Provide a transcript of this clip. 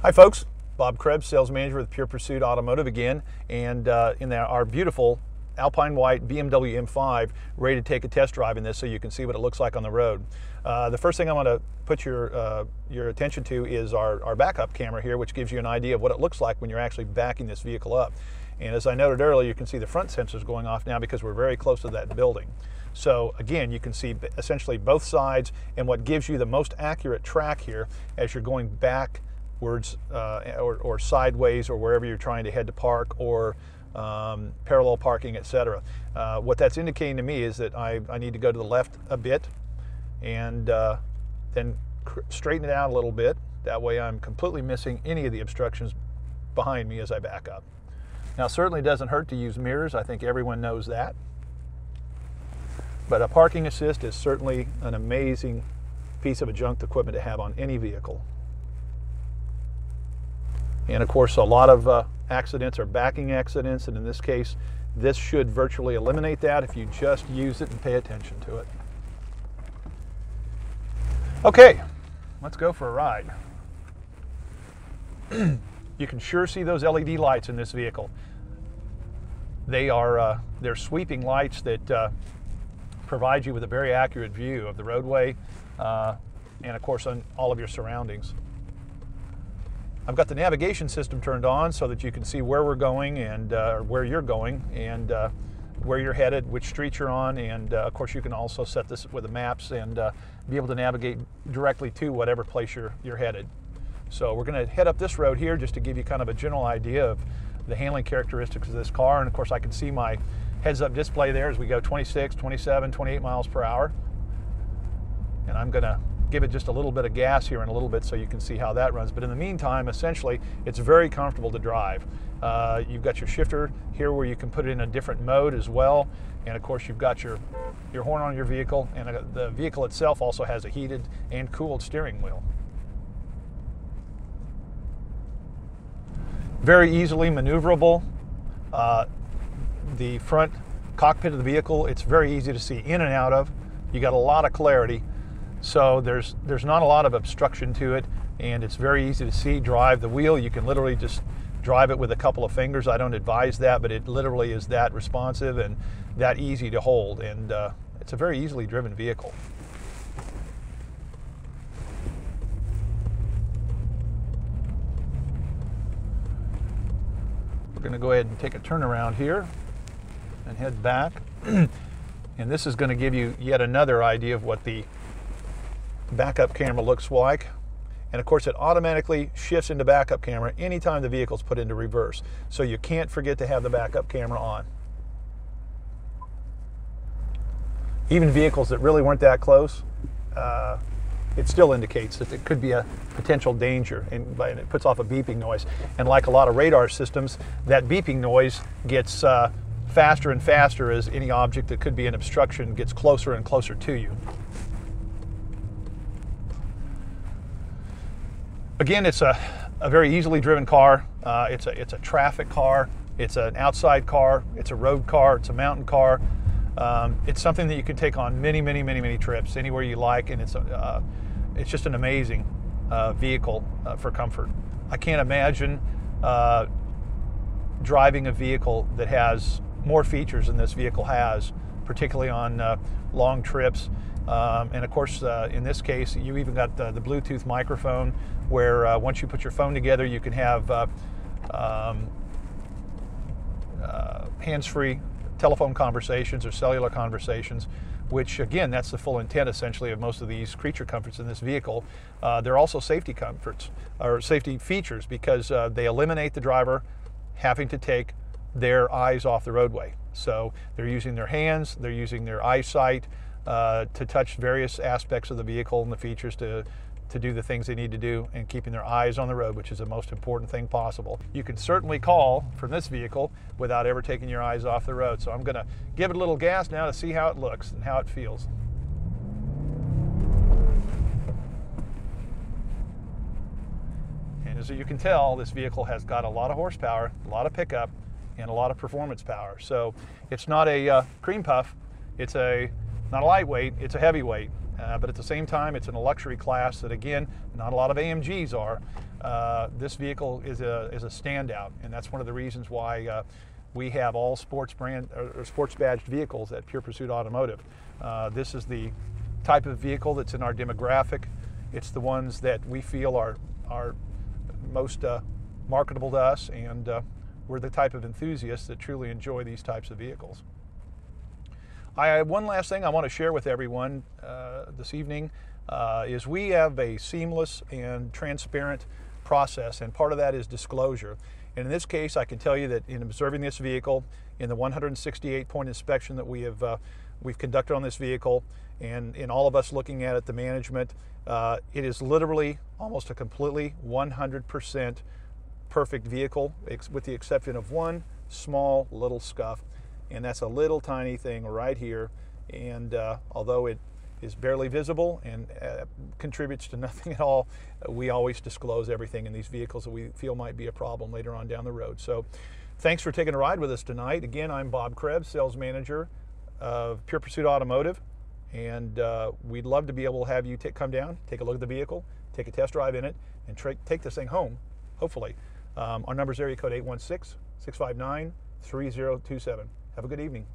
Hi folks, Bob Krebs, Sales Manager with Pure Pursuit Automotive again, and in our beautiful Alpine White BMW M5, ready to take a test drive in this so you can see what it looks like on the road. The first thing I want to put your attention to is our backup camera here, which gives you an idea of what it looks like when you're actually backing this vehicle up. And as I noted earlier, you can see the front sensors going off now because we're very close to that building. So again, you can see essentially both sides, and what gives you the most accurate track here as you're going backwards or sideways or wherever you're trying to head to park or parallel parking, etc. What that's indicating to me is that I need to go to the left a bit and then straighten it out a little bit. That way I'm completely missing any of the obstructions behind me as I back up. Now, it certainly doesn't hurt to use mirrors. I think everyone knows that. But a parking assist is certainly an amazing piece of adjunct equipment to have on any vehicle. And of course, a lot of accidents are backing accidents, and in this case, this should virtually eliminate that if you just use it and pay attention to it. Okay, let's go for a ride. You can sure see those LED lights in this vehicle. They're sweeping lights that provide you with a very accurate view of the roadway and of course on all of your surroundings. I've got the navigation system turned on so that you can see where we're going and where you're going and where you're headed, which street you're on, and of course you can also set this with the maps and be able to navigate directly to whatever place you're headed. So we're going to head up this road here just to give you kind of a general idea of the handling characteristics of this car, and of course I can see my heads-up display there as we go 26, 27, 28 miles per hour. And I'm going to give it just a little bit of gas here in a little bit so you can see how that runs. But in the meantime, essentially, it's very comfortable to drive. You've got your shifter here where you can put it in a different mode as well. And of course, you've got your horn on your vehicle, and the vehicle itself also has a heated and cooled steering wheel. Very easily maneuverable. The front cockpit of the vehicle, it's very easy to see in and out of. You got a lot of clarity, so there's not a lot of obstruction to it, and it's very easy to see. Drive the wheel, you can literally just drive it with a couple of fingers. I don't advise that, but it literally is that responsive and that easy to hold, and it's a very easily driven vehicle. We're going to go ahead and take a turnaround here and head back. And this is going to give you yet another idea of what the backup camera looks like. And of course, it automatically shifts into backup camera anytime the vehicle's put into reverse. So you can't forget to have the backup camera on. Even vehicles that really weren't that close, it still indicates that it could be a potential danger, and it puts off a beeping noise. And like a lot of radar systems, that beeping noise gets faster and faster as any object that could be an obstruction gets closer and closer to you. Again, it's a very easily driven car. It's a traffic car. It's an outside car. It's a road car. It's a mountain car. It's something that you can take on many trips anywhere you like, and it's just an amazing vehicle for comfort. I can't imagine driving a vehicle that has more features than this vehicle has, particularly on long trips. And of course, in this case, you even got the Bluetooth microphone where once you put your phone together, you can have hands-free telephone conversations or cellular conversations, which again, that's the full intent essentially of most of these creature comforts in this vehicle. They're also safety comforts or safety features because they eliminate the driver having to take their eyes off the roadway. So they're using their hands, they're using their eyesight to touch various aspects of the vehicle and the features to do the things they need to do, and keeping their eyes on the road, which is the most important thing possible. You can certainly call from this vehicle without ever taking your eyes off the road. So I'm going to give it a little gas now to see how it looks and how it feels. And as you can tell, this vehicle has got a lot of horsepower, a lot of pickup, and a lot of performance power. So it's not a cream puff, it's not a lightweight, it's a heavyweight. but at the same time, it's in a luxury class that, again, not a lot of AMGs are. This vehicle is a standout, and that's one of the reasons why we have all sports badged vehicles at Pure Pursuit Automotive. This is the type of vehicle that's in our demographic. It's the ones that we feel are most marketable to us, and we're the type of enthusiasts that truly enjoy these types of vehicles. One last thing I want to share with everyone this evening is we have a seamless and transparent process, and part of that is disclosure. And in this case, I can tell you that in observing this vehicle, in the 168-point inspection that we've conducted on this vehicle, and in all of us looking at it, the management, it is literally almost a completely 100% perfect vehicle, with the exception of one small little scuff, and that's a little tiny thing right here. And although it is barely visible and contributes to nothing at all, we always disclose everything in these vehicles that we feel might be a problem later on down the road. So thanks for taking a ride with us tonight. Again, I'm Bob Krebs, Sales Manager of Pure Pursuit Automotive, and we'd love to be able to have you come down, take a look at the vehicle, take a test drive in it, and take this thing home, hopefully. Our number is area code 816-659-3027. Have a good evening.